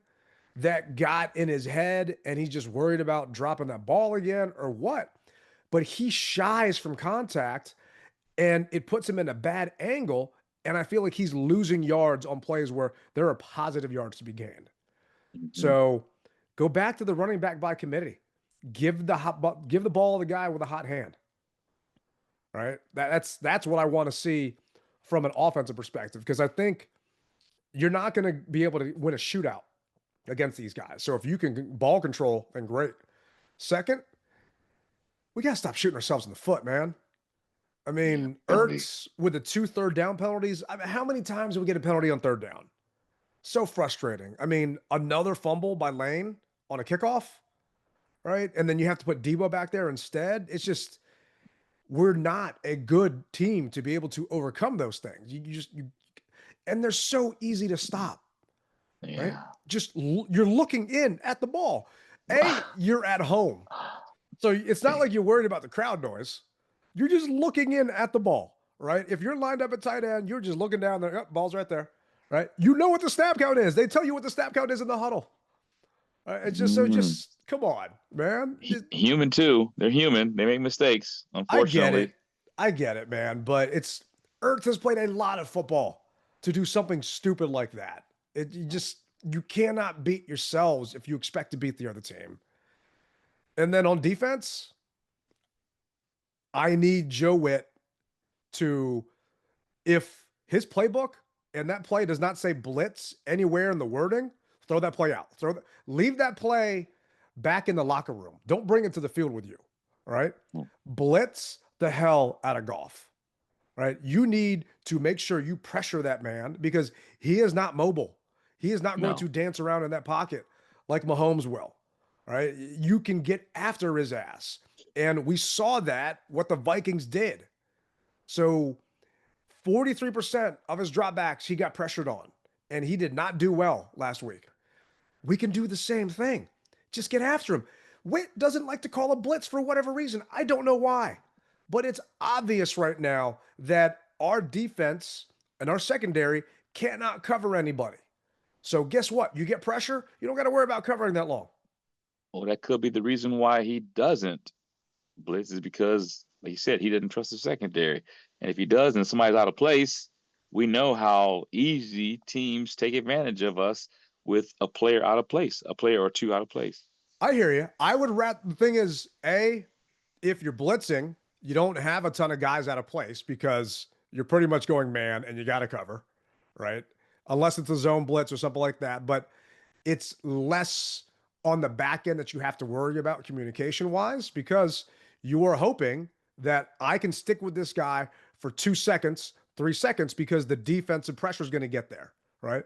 that got in his head and he's just worried about dropping that ball again or what. But he shies from contact and it puts him in a bad angle. And I feel like he's losing yards on plays where there are positive yards to be gained. So go back to the running back by committee. Give the ball to the guy with a hot hand. Right? That's what I want to see from an offensive perspective, because I think you're not going to be able to win a shootout against these guys. So if you can ball control, then great. Second, we got to stop shooting ourselves in the foot, man. I mean, Ertz with the 2 third-down penalties. I mean, how many times do we get a penalty on 3rd down? So frustrating. I mean, another fumble by Lane on a kickoff, right? And then you have to put Debo back there instead. It's just, we're not a good team to be able to overcome those things. And they're so easy to stop, right? Just you're looking in at the ball. You're at home. So it's not like you're worried about the crowd noise. You're just looking in at the ball, right? If you're lined up at tight end, you're just looking down there. Ball's right there, right? You know what the snap count is. They tell you what the snap count is in the huddle. It's just just come on, man. Human too. They're human. They make mistakes, unfortunately. I get it, man. But Ertz has played a lot of football to do something stupid like that. You cannot beat yourselves if you expect to beat the other team. And then on defense, I need Joe Witt to, if his playbook and that play does not say blitz anywhere in the wording, throw that play out. Leave that play back in the locker room. Don't bring it to the field with you. All right. Blitz the hell out of Goff. right? You need to make sure you pressure that man because he is not mobile. He is not going No. to dance around in that pocket like Mahomes will, right? You can get after his ass. And we saw that, what the Vikings did. So 43% of his dropbacks, he got pressured on, and he did not do well last week. We can do the same thing. Just get after him. Witt doesn't like to call a blitz for whatever reason. I don't know why, but it's obvious right now that our defense and our secondary cannot cover anybody. So guess what? You get pressure, you don't got to worry about covering that long. Well, that could be the reason why he doesn't blitz is because, like you said, he doesn't trust the secondary. And if he does and somebody's out of place, we know how easy teams take advantage of us with a player out of place, a player or two out of place. I hear you. I would rather, the thing is, if you're blitzing, you don't have a ton of guys out of place because you're pretty much going man and you got to cover, right? Unless it's a zone blitz or something like that. But it's less on the back end that you have to worry about communication wise because you are hoping that I can stick with this guy for 2 seconds, 3 seconds because the defensive pressure is going to get there, right?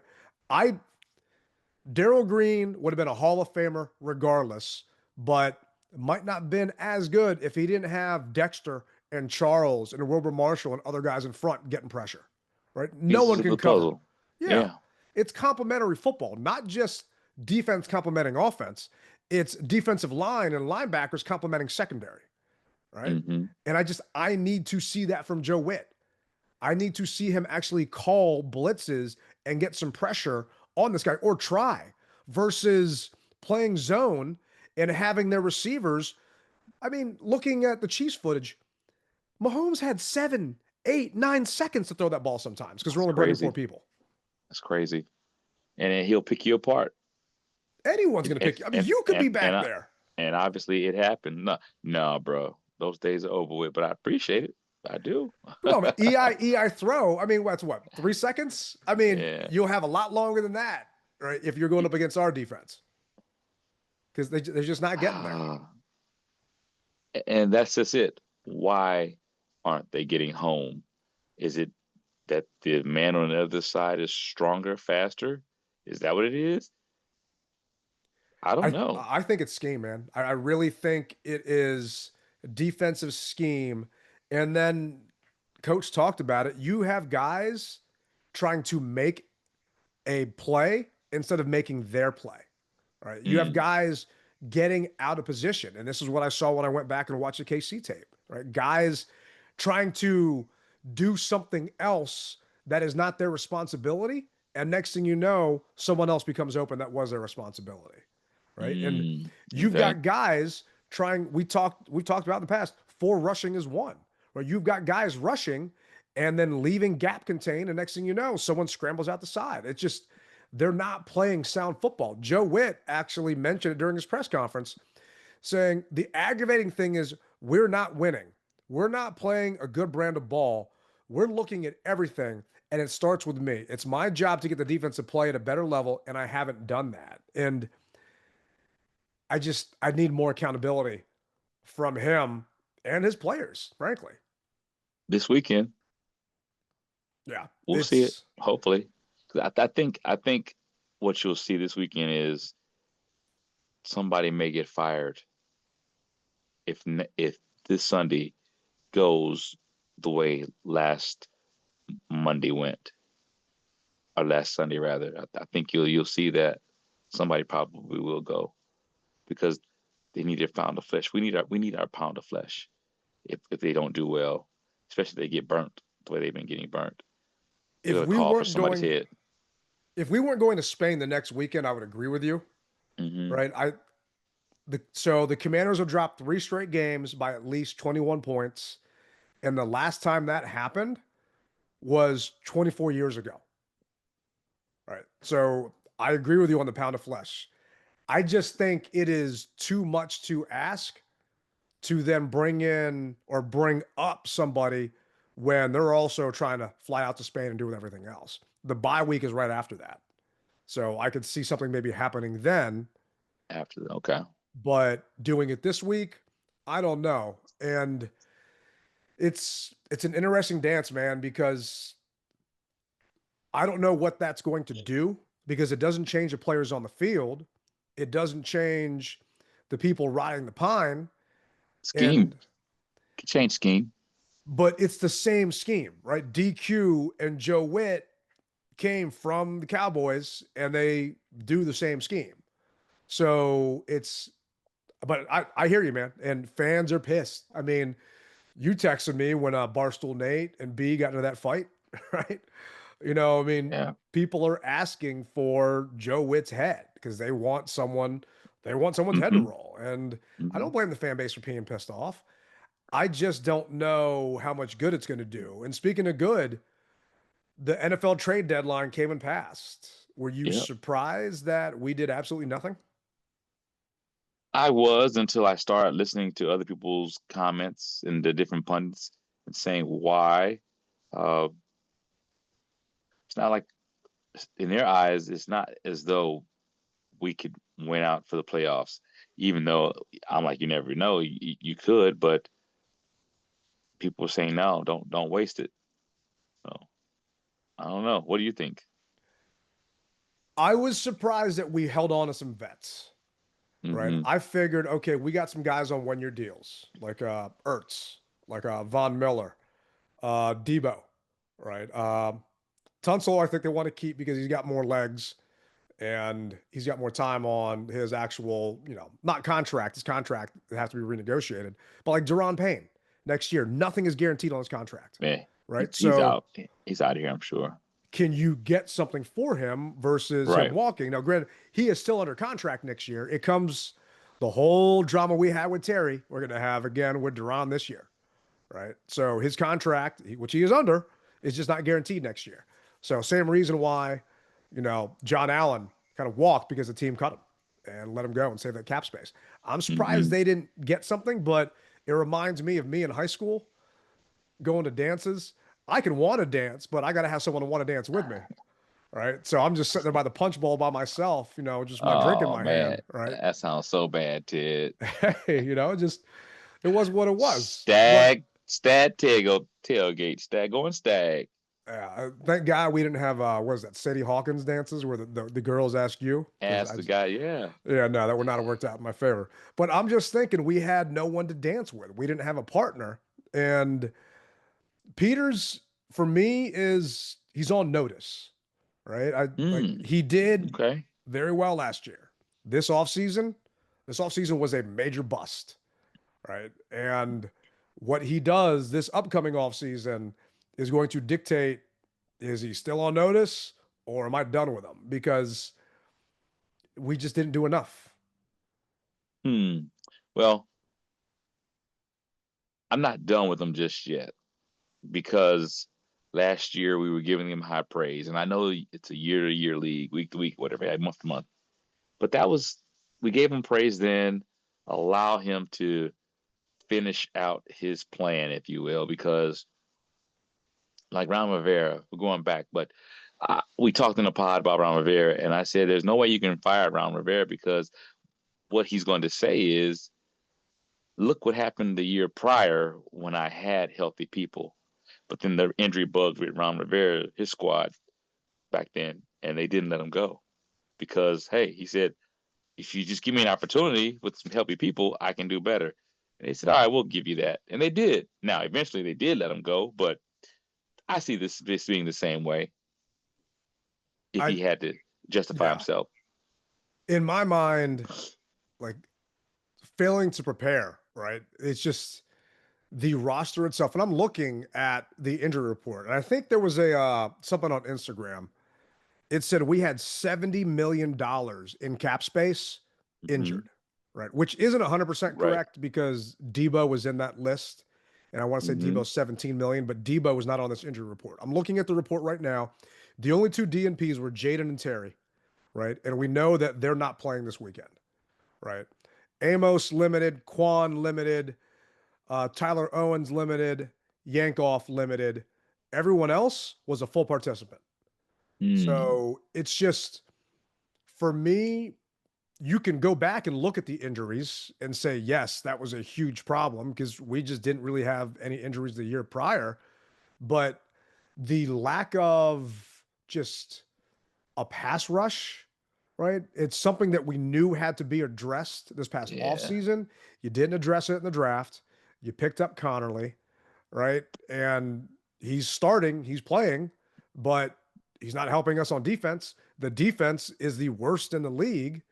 Darryl Green would have been a Hall of Famer regardless, but might not have been as good if he didn't have Dexter and Charles and Wilbur Marshall and other guys in front getting pressure, right? No one can cover. Puzzle. Yeah. It's complementary football, not just defense complementing offense. It's defensive line and linebackers complementing secondary, right? Mm-hmm. And I need to see that from Joe Witt. I need to see him actually call blitzes and get some pressure on this guy or try versus playing zone and having their receivers. I mean, looking at the Chiefs footage, Mahomes had 7, 8, 9 seconds to throw that ball sometimes because we're only bringing 4 people. That's crazy. And then he'll pick you apart. Anyone's going to pick you. I mean, you could be back there. And obviously it happened. No, bro. Those days are over with, but I appreciate it. I do. No, man, EI throw. I mean, what's 3 seconds? I mean, You'll have a lot longer than that, right? If you're going up against our defense, because they're just not getting there. And that's just it. Why aren't they getting home? Is it that the man on the other side is stronger, faster? Is that what it is? I don't know. I think it's scheme, man. I really think it is defensive scheme. And then coach talked about it. You have guys trying to make a play instead of making their play, right? You have guys getting out of position. And this is what I saw when I went back and watched the KC tape, right? Guys trying to do something else that is not their responsibility. And next thing you know, someone else becomes open that was their responsibility, right? And you've got guys trying, we talked about in the past, 4 rushing is 1. Right, you've got guys rushing and then leaving gap contain, and next thing you know, someone scrambles out the side. It's just they're not playing sound football. Joe Witt actually mentioned it during his press conference, saying the aggravating thing is we're not winning. We're not playing a good brand of ball. We're looking at everything, and it starts with me. It's my job to get the defense to play at a better level, and I haven't done that. And I need more accountability from him and his players, frankly. This weekend. Yeah. We'll see it, hopefully. I think what you'll see this weekend is somebody may get fired if this Sunday goes the way last Monday went, or last Sunday rather. I think you'll see that somebody probably will go because they need their pound of flesh. We need our pound of flesh if they don't do well. Especially if they get burnt the way they've been getting burnt. If we weren't going to Spain the next weekend, I would agree with you. Mm-hmm. Right? So the Commanders have dropped 3 straight games by at least 21 points. And the last time that happened was 24 years ago. Right. So I agree with you on the pound of flesh. I just think it is too much to ask to then bring in or bring up somebody when they're also trying to fly out to Spain and do with everything else. The bye week is right after that. So I could see something maybe happening then. After that, okay. But doing it this week, I don't know. And It's an interesting dance, man, because I don't know what that's going to do because it doesn't change the players on the field. It doesn't change the people riding the pine. Scheme. And Could change scheme. but it's the same scheme, right? DQ and Joe Witt came from the Cowboys and they do the same scheme. So but I hear you, man. And fans are pissed. I mean, you texted me when Barstool Nate and B got into that fight, right? I mean, Yeah. people are asking for Joe Witt's head because they want someone's head to Mm-hmm. roll. And I Mm-hmm. don't blame the fan base for being pissed off. I just don't know how much good it's going to do. And speaking of good, the NFL trade deadline came and passed. Were you Yeah. surprised that we did absolutely nothing? I was until I started listening to other people's comments and the different pundits and saying why. Uh, it's not like in their eyes, it's not as though we could win out for the playoffs. Even though I'm like, you never know, you could, but people are saying no, don't waste it. So I don't know. What do you think? I was surprised that we held on to some vets, right? Mm-hmm. I figured, okay, we got some guys on 1 year deals, like Ertz, like Von Miller, Debo, right? Tunsil, I think they want to keep because he's got more legs and he's got more time on his actual, not contract. His contract has to be renegotiated. But like Deron Payne, next year, nothing is guaranteed on his contract, Man, right? he's So out. He's out of here, I'm sure. can you get something for him versus him Right. walking? Now, granted, he is still under contract next year. It comes the whole drama we had with Terry, we're going to have again with Deron this year, right? So his contract, which he is under, is just not guaranteed next year. So same reason why, John Allen kind of walked because the team cut him and let him go and save that cap space. I'm surprised Mm-hmm. they didn't get something, but it reminds me of me in high school going to dances. I can want to dance, but I got to have someone to want to dance with me. Right. So I'm just sitting there by the punch bowl by myself, just my drink in Oh my man, hand. Right. that sounds so bad, Ted. Hey, it was what it was. But Tailgate, stag going stag. thank God we didn't have, what is that, Sadie Hawkins dances where the girls ask you? Because Ask the guy, yeah. yeah, no, that would not have worked out in my favor. But I'm just thinking we had no one to dance with. We didn't have a partner. And Peters, for me, he's on notice, right? Hmm. He did Okay. very well last year. This offseason, this offseason was a major bust, right? And what he does this upcoming offseason is going to dictate, is he still on notice or am I done with him? Because we just didn't do enough. Hmm. Well, I'm not done with him just yet because last year we were giving him high praise, and I know it's a year-to-year league, week-to-week, whatever, month-to-month. But we gave him praise then, allow him to finish out his plan, if you will, because like Ron Rivera, we're going back, but we talked in a pod about Ron Rivera, and I said there's no way you can fire Ron Rivera because what he's going to say is, look what happened the year prior when I had healthy people. But then the injury bugs with Ron Rivera, his squad back then, and they didn't let him go because, hey, he said, if you just give me an opportunity with some healthy people, I can do better. And they said, all right, we'll give you that. And they did. Now, eventually they did let him go, but I see this being the same way if I he had to justify Yeah. himself. In my mind, like failing to prepare, right? It's just the roster itself. And I'm looking at the injury report. And I think there was a something on Instagram. It said we had $70 million in cap space Mm-hmm. injured, right? Which isn't 100% Right. correct because Debo was in that list. And I want to say Mm-hmm. Debo's 17 million, but Debo was not on this injury report. I'm looking at the report right now. The only two DNPs were Jayden and Terry, right? And we know that they're not playing this weekend, right? Amos limited, Quan limited, Tyler Owens limited, Yankoff limited. Everyone else was a full participant. Mm. So it's just, for me, you can go back and look at the injuries and say, yes, that was a huge problem because we just didn't really have any injuries the year prior. But the lack of just a pass rush, right? It's something that we knew had to be addressed this past offseason. You didn't address it in the draft. You picked up Connerly, right? And he's starting, he's playing, but he's not helping us on defense. The defense is the worst in the league,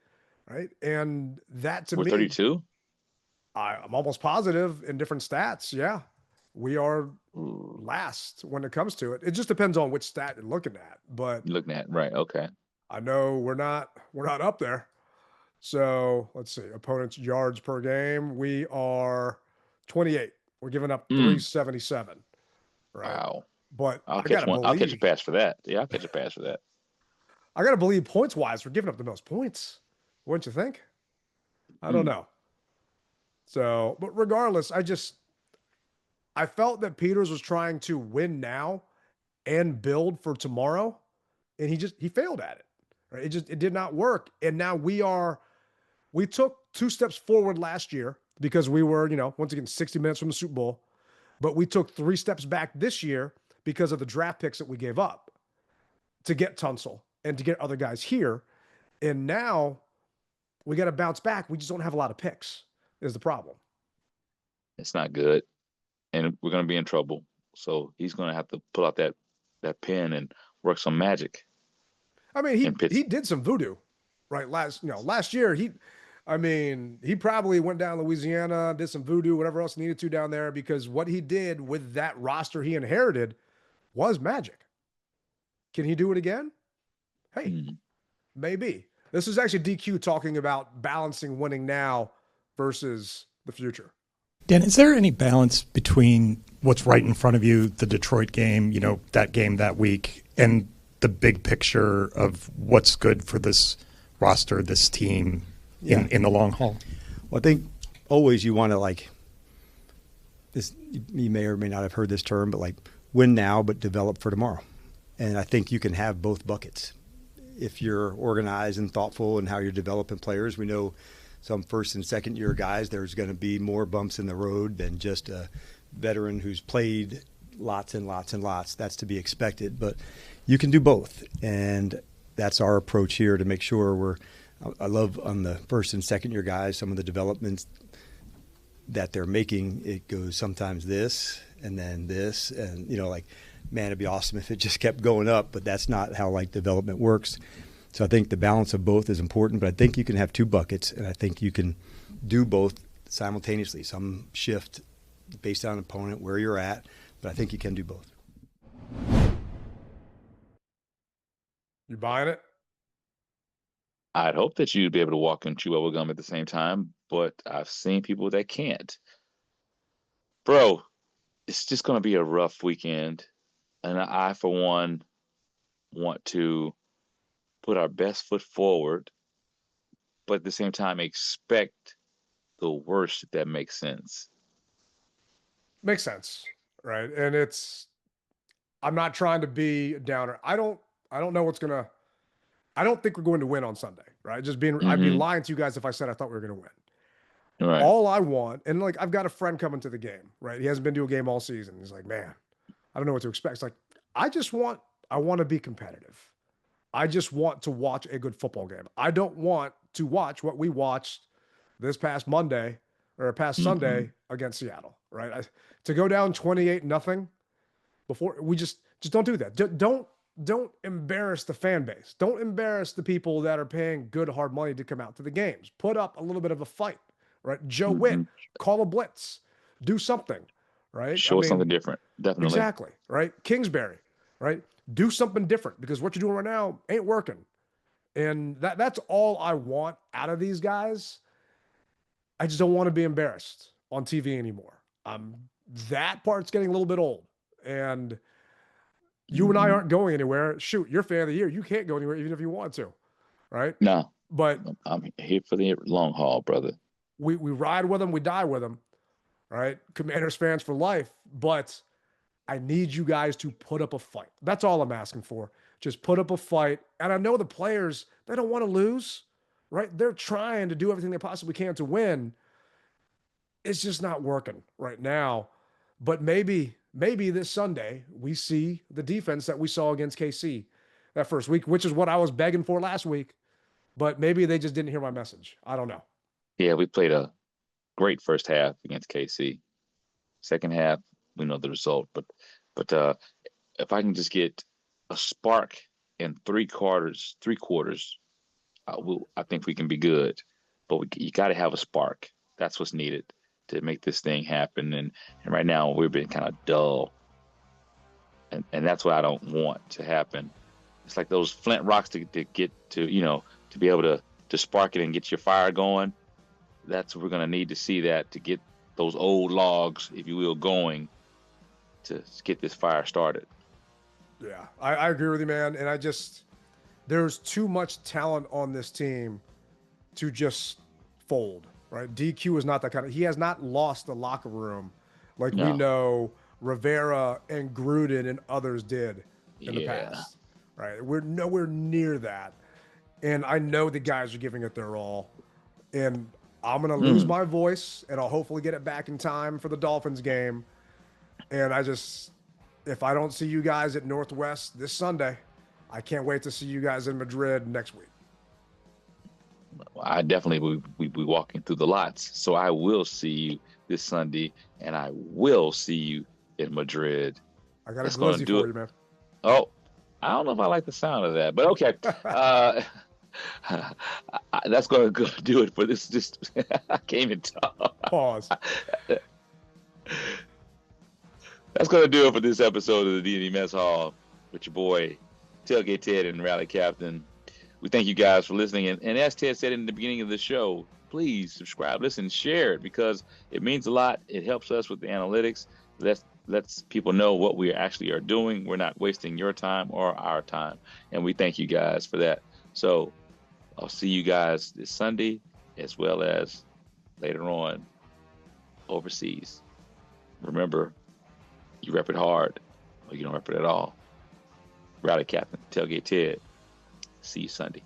right? And that to We're me, 32. I'm almost positive in different stats. Yeah, we are last when it comes to it. It just depends on which stat you're looking at. But Looking at right, okay. I know we're not up there. So let's see, opponents' yards per game. We are 28. We're giving up 377. Right. Wow. But I'll I catch gotta one. I'll catch a believe pass for that. Yeah, I'll catch a pass for that. I gotta believe points wise, we're giving up the most points. Wouldn't you think? I don't know. So, but regardless, I felt that Peters was trying to win now and build for tomorrow, and he failed at it. Right? It did not work. And now we took 2 steps forward last year because we were, once again, 60 minutes from the Super Bowl, but we took 3 steps back this year because of the draft picks that we gave up to get Tunsil and to get other guys here. And now we got to bounce back. We just don't have a lot of picks is the problem. It's not good. And we're going to be in trouble. So he's going to have to pull out that pen and work some magic. I mean, he did some voodoo, right? Last year, he probably went down to Louisiana, did some voodoo, whatever else needed to down there, because what he did with that roster he inherited was magic. Can he do it again? Hey, maybe. This is actually DQ talking about balancing winning now versus the future. Dan, is there any balance between what's right in front of you, the Detroit game, that game that week, and the big picture of what's good for this roster, this team in the long haul? Well, I think always you want to this, you may or may not have heard this term, but win now, but develop for tomorrow. And I think you can have both buckets. If you're organized and thoughtful in how you're developing players, we know some first and second year guys, there's going to be more bumps in the road than just a veteran who's played lots and lots and lots. That's to be expected, but you can do both. And that's our approach here to make sure I love on the first and second year guys, some of the developments that they're making. It goes sometimes this and then this, and man, it'd be awesome if it just kept going up, but that's not how development works. So I think the balance of both is important, but I think you can have 2 buckets, and I think you can do both simultaneously. Some shift based on opponent, where you're at, but I think you can do both. You buying it? I'd hope that you'd be able to walk and chew bubblegum at the same time, but I've seen people that can't. Bro, it's just going to be a rough weekend, and I, for one, want to put our best foot forward, but at the same time expect the worst, if that makes sense. Makes sense, right? And I'm not trying to be a downer. I don't know I don't think we're going to win on Sunday, right? I'd be lying to you guys if I said I thought we were going to win. Right. All I want, and I've got a friend coming to the game, right? He hasn't been to a game all season. He's like, man, I don't know what to expect. It's I want to be competitive. I just want to watch a good football game. I don't want to watch what we watched this past Monday or past Sunday against Seattle, right? To go down 28-0 before we just don't do that. Don't embarrass the fan base. Don't embarrass the people that are paying good hard money to come out to the games. Put up a little bit of a fight, right? Joe Witt, call a blitz, do something, right? Show something different, definitely. Exactly, right? Kingsbury, right? Do something different because what you're doing right now ain't working. And that's all I want out of these guys. I just don't want to be embarrassed on TV anymore. That part's getting a little bit old. And you and I aren't going anywhere. Shoot, you're fan of the year. You can't go anywhere even if you want to, right? No. But I'm here for the long haul, brother. We ride with them. We die with them, right? Commanders fans for life. But I need you guys to put up a fight. That's all I'm asking for. Just put up a fight. And I know the players, they don't want to lose, right? They're trying to do everything they possibly can to win. It's just not working right now. But maybe this Sunday we see the defense that we saw against KC that first week, which is what I was begging for last week. But maybe they just didn't hear my message. I don't know. Yeah, we played a great first half against KC. Second half, we know the result. But if I can just get a spark in three quarters, I think we can be good. But you got to have a spark. That's what's needed to make this thing happen. And right now we've been kind of dull. And that's what I don't want to happen. It's like those flint rocks to get to, to be able to spark it and get your fire going. That's what we're going to need to see, that to get those old logs, if you will, going to get this fire started. Yeah, I agree with you, man. And there's too much talent on this team to just fold, right? DQ is not that kind of, he has not lost the locker room like we know Rivera and Gruden and others did in the past, right? We're nowhere near that. And I know the guys are giving it their all. And I'm going to lose my voice, and I'll hopefully get it back in time for the Dolphins game. And if I don't see you guys at Northwest this Sunday, I can't wait to see you guys in Madrid next week. I definitely will be walking through the lots. So I will see you this Sunday, and I will see you in Madrid. I got a glizzy for you, man. Oh, I don't know if I like the sound of that, but okay. That's going to do it for this. Just I can't even talk. Pause. That's going to do it for this episode of the D&D Mess Hall with your boy, Tailgate Ted and Rally Captain. We thank you guys for listening. And as Ted said in the beginning of the show, please subscribe, listen, share it, because it means a lot. It helps us with the analytics. Lets people know what we actually are doing. We're not wasting your time or our time. And we thank you guys for that. So I'll see you guys this Sunday, as well as later on overseas. Remember, you rep it hard, or you don't rep it at all. Rally Captain, Tailgate Ted. See you Sunday.